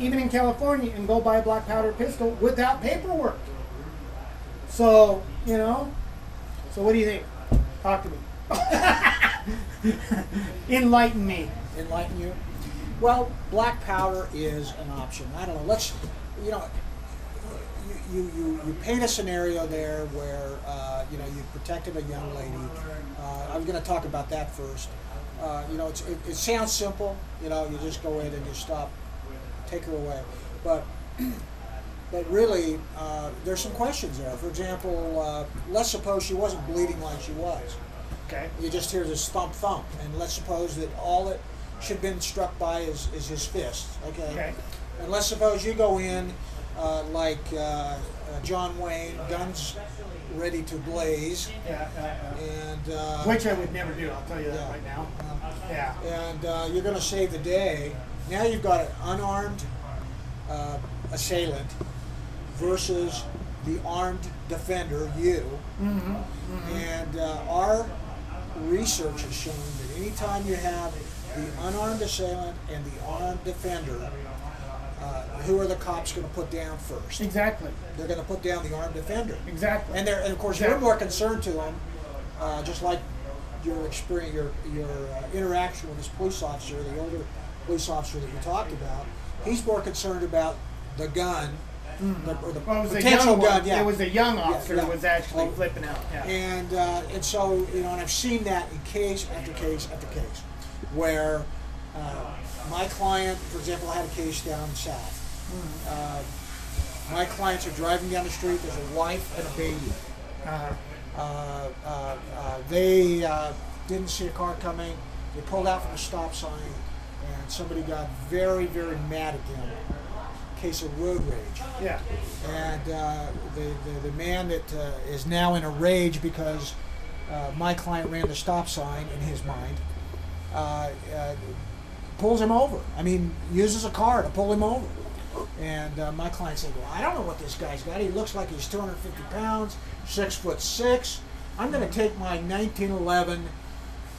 even in California, and go buy a black powder pistol without paperwork. So, you know, so what do you think? Talk to me. Enlighten me. Enlighten you? Well, black powder is an option. I don't know. Let's, you know, you paint a scenario there where, you know, you protected a young lady. I'm going to talk about that first. You know, it sounds simple. You know, you just go in and you stop, take her away. But really, there's some questions there. For example, let's suppose she wasn't bleeding like she was. Okay. You just hear this thump thump, and let's suppose that all it should have been struck by is his fist. Okay. And let's suppose you go in like John Wayne, guns ready to blaze. And which I would never do. I'll tell you that right now. And you're going to save the day. Now you've got an unarmed assailant versus the armed defender, you. And our research has shown that anytime you have the unarmed assailant and the armed defender, who are the cops going to put down first? Exactly. They're going to put down the armed defender. Exactly. And of course, you're more concerned to them, just like your experience, your interaction with this police officer, the older police officer that you talked about. He's more concerned about the gun, or the potential gun. It was a young officer that was actually flipping out. Yeah. And so, you know, and I've seen that in case after case after case, where my client, for example, I had a case down south. My clients are driving down the street. There's a wife and a baby. They didn't see a car coming. They pulled out from a stop sign, and somebody got very, very mad at them. Case of road rage. Yeah. And the man that is now in a rage because my client ran the stop sign in his mind, pulls him over. I mean, uses a car to pull him over. And my client said, well, I don't know what this guy's got. He looks like he's 250 pounds, 6'6". I'm going to take my 1911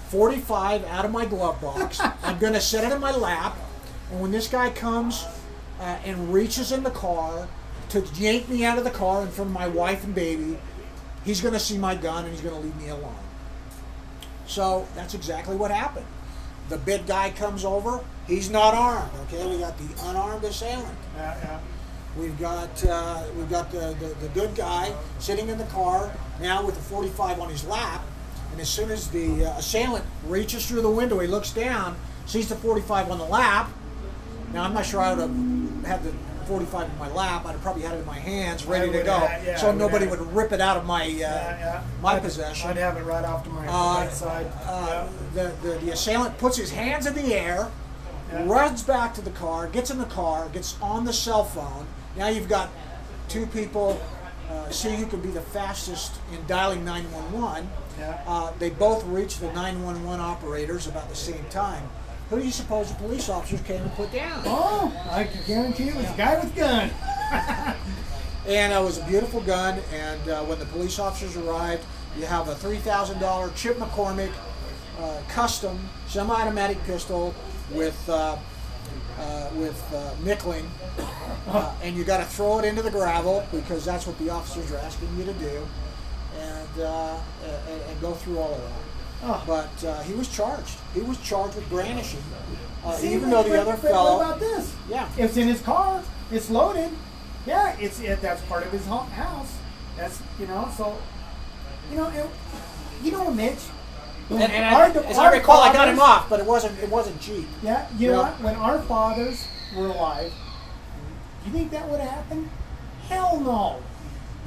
.45 out of my glove box. I'm going to set it in my lap. And when this guy comes and reaches in the car to yank me out of the car in front of my wife and baby, he's going to see my gun and he's going to leave me alone. So that's exactly what happened. The big guy comes over. He's not armed. Okay, we got the unarmed assailant. We've got the good guy sitting in the car now with the .45 on his lap, and as soon as the assailant reaches through the window, he looks down, sees the .45 on the lap. Now I'm not sure I would have had the .45 in my lap. I'd have probably had it in my hands, ready to go, so nobody would rip it out of my my possession. I'd have it right off to my right side. The assailant puts his hands in the air, runs back to the car, gets in the car, gets on the cell phone. Now you've got two people seeing who can be the fastest in dialing 911. They both reach the 911 operators about the same time. Who do you suppose the police officers came and put down? Oh, I can guarantee it was a guy with a gun. And it was a beautiful gun, and when the police officers arrived, you have a $3,000 Chip McCormick custom semi-automatic pistol with nickeling, and you got to throw it into the gravel because that's what the officers are asking you to do, and go through all of that. But he was charged. He was charged with brandishing, even though the other fellow. What about this? Yeah, it's in his car. It's loaded. Yeah, that's part of his house. That's so Mitch. And as I recall, I got him off, but it wasn't cheap. Yeah, you know what? When our fathers were alive, do you think that would have happened? Hell no.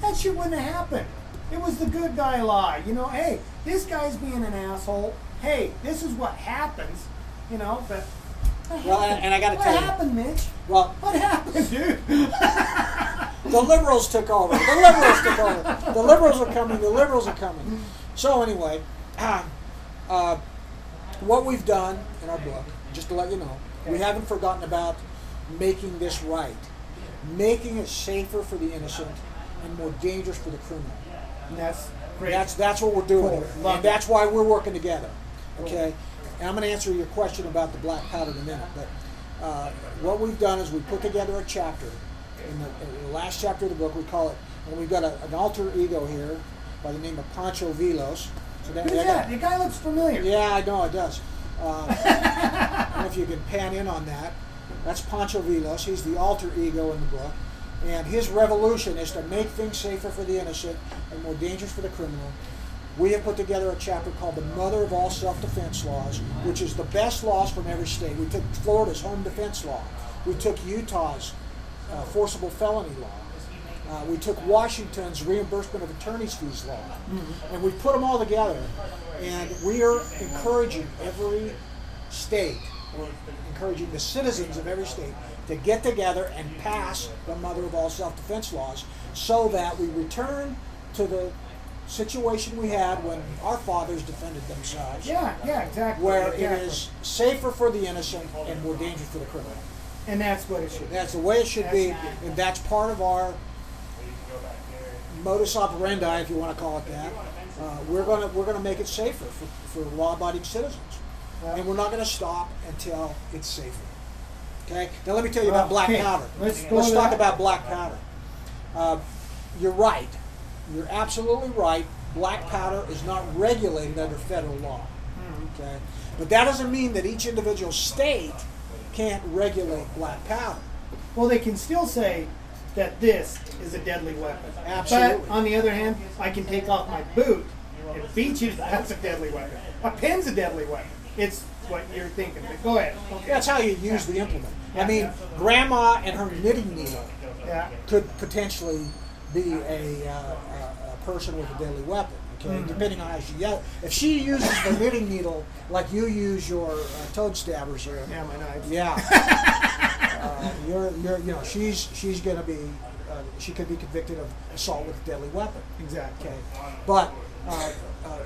That shit wouldn't have happened. It was the good guy lie. Hey, this guy's being an asshole. Hey, this is what happens. But and I got to tell you, what happened, Mitch? Well, what happened, dude? The liberals took over. The liberals took over. The liberals are coming. The liberals are coming. So anyway, what we've done in our book, just to let you know, we haven't forgotten about making this right, making it safer for the innocent and more dangerous for the criminal. And that's great. That's what we're doing here. Love And that's why we're working together. Okay? And I'm going to answer your question about the black powder in a minute. But what we've done is we put together a chapter. In the last chapter of the book, we call it, and we've got an alter ego here by the name of Mitch Vilos. So Who's that? The guy looks familiar. Yeah, I know it does. I don't know if you can pan in on that. That's Mitch Vilos. He's the alter ego in the book. And his revolution is to make things safer for the innocent and more dangerous for the criminal. We have put together a chapter called the Mother of All Self-Defense Laws, which is the best laws from every state. We took Florida's home defense law. We took Utah's forcible felony law. We took Washington's reimbursement of attorney's fees law. And we put them all together. And we are encouraging every state, or encouraging the citizens of every state, to get together and pass the Mother of All Self-Defense laws so that we return to the situation we had when our fathers defended themselves. Yeah, exactly. Where it is safer for the innocent and more dangerous for the criminal. And that's what it should be. That's the way it should be, and that's part of our modus operandi, if you want to call it that. We're gonna make it safer for law-abiding citizens, and we're not going to stop until it's safer. Okay. Now let me tell you about black powder. Let's talk about black powder. You're right. You're absolutely right. Black powder is not regulated under federal law. Okay, but that doesn't mean that each individual state can't regulate black powder. Well, they can still say that this is a deadly weapon. Absolutely. But on the other hand, I can take off my boot and beat you. That's a deadly weapon. A pen's a deadly weapon. It's what you're thinking. But go ahead. Okay. That's how you use the implement. I mean, Grandma and her knitting needle could potentially be a person with a deadly weapon. Okay, depending on how she yells. If she uses the knitting needle like you use your toad stabbers here, my knives. She's going to be, she could be convicted of assault with a deadly weapon. Exactly. Okay, but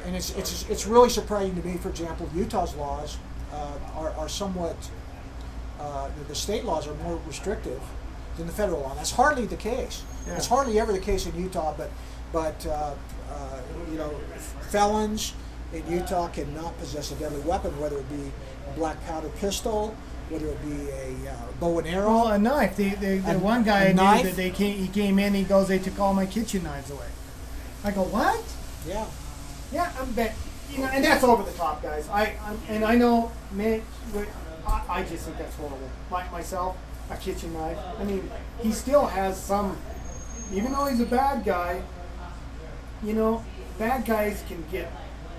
and it's really surprising to me. For example, Utah's laws are somewhat, the state laws are more restrictive than the federal law. That's hardly the case. Yeah. It's hardly ever the case in Utah, but felons in Utah cannot possess a deadly weapon, whether it be a black powder pistol, whether it be a bow and arrow. Well, a knife. The one guy I knew that he came in. He goes, they took all my kitchen knives away. I go, what? Yeah. Yeah, but and that's over the top, guys. I know, man. I just think that's horrible. Myself, a kitchen knife. I mean, he still has some. Even though he's a bad guy, bad guys can get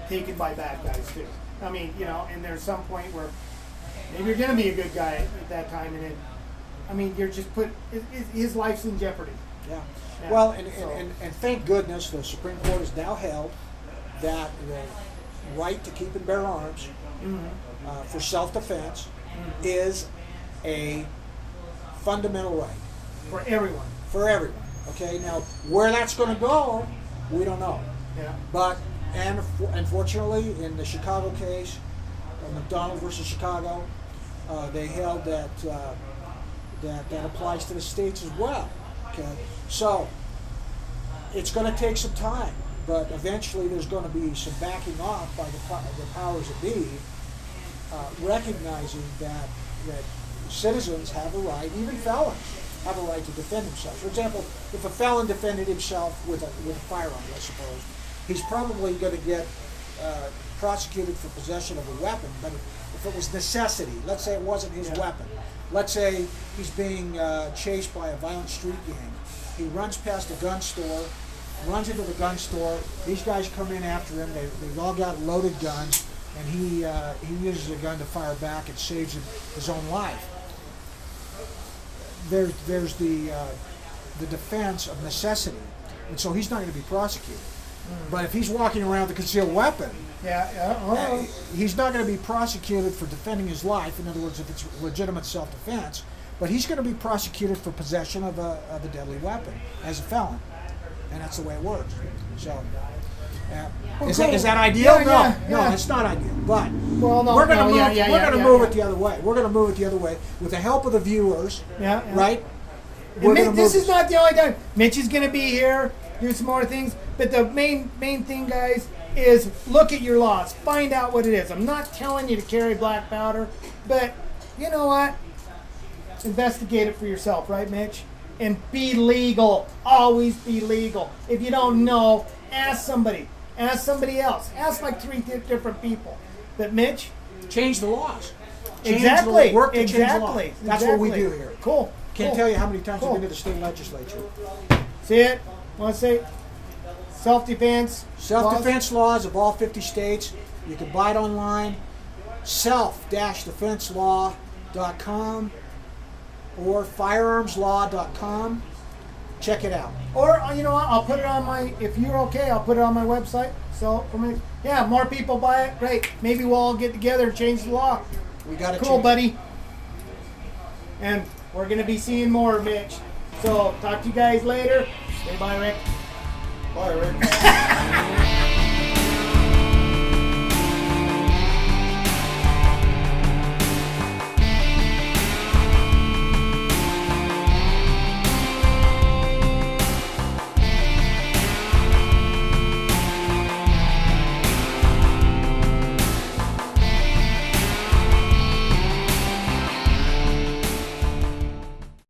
taken by bad guys too. I mean, and there's some point where maybe you're going to be a good guy at that time, and you're just his life's in jeopardy. Yeah. Well, and thank goodness the Supreme Court has now held that the right to keep and bear arms for self-defense is a fundamental right. For everyone. For everyone. Okay, now where that's going to go, we don't know. Yeah. But unfortunately, in the Chicago case, McDonald versus Chicago, they held that that applies to the states as well. Okay, so it's going to take some time, but eventually there's going to be some backing off by the powers that be, recognizing that citizens have a right, even felons have a right to defend themselves. For example, if a felon defended himself with a firearm, I suppose, he's probably going to get prosecuted for possession of a weapon. But if it was necessity, let's say it wasn't his weapon, let's say he's being chased by a violent street gang. He runs past a gun store, runs into the gun store. These guys come in after him. They've all got loaded guns, and he uses a gun to fire back and saves his own life. There's the defense of necessity, and so he's not going to be prosecuted. But if he's walking around with a concealed weapon, he's not going to be prosecuted for defending his life. In other words, if it's legitimate self-defense, but he's going to be prosecuted for possession of a deadly weapon as a felon, and that's the way it works. So, is that ideal? No, it's not ideal. But we're going to move it the other way. We're going to move it the other way with the help of the viewers. Right. This is not the only time. Mitch is going to be here. Do some more things, but the main thing, guys, is look at your laws. Find out what it is. I'm not telling you to carry black powder, but you know what? investigate it for yourself, right, Mitch? And be legal. Always be legal. If you don't know, ask somebody. Ask somebody else. Ask like 3 different people. But Mitch, change the laws. Change exactly. The, work to exactly. change the law. That's what we do here. Cool. Can't cool. tell you how many times cool. we've been to the state legislature. See it? Want to say self-defense? Self-defense laws of all 50 states. You can buy it online. self-defenselaw.com or firearmslaw.com. Check it out. Or you know what? I'll put it on my. If you're okay, I'll put it on my website. So for me, yeah, more people buy it. Great. Maybe we'll all get together and change the law. We got it. Cool, buddy. And we're gonna be seeing more, Mitch. So talk to you guys later. Say bye, Rick. Bye, Rick.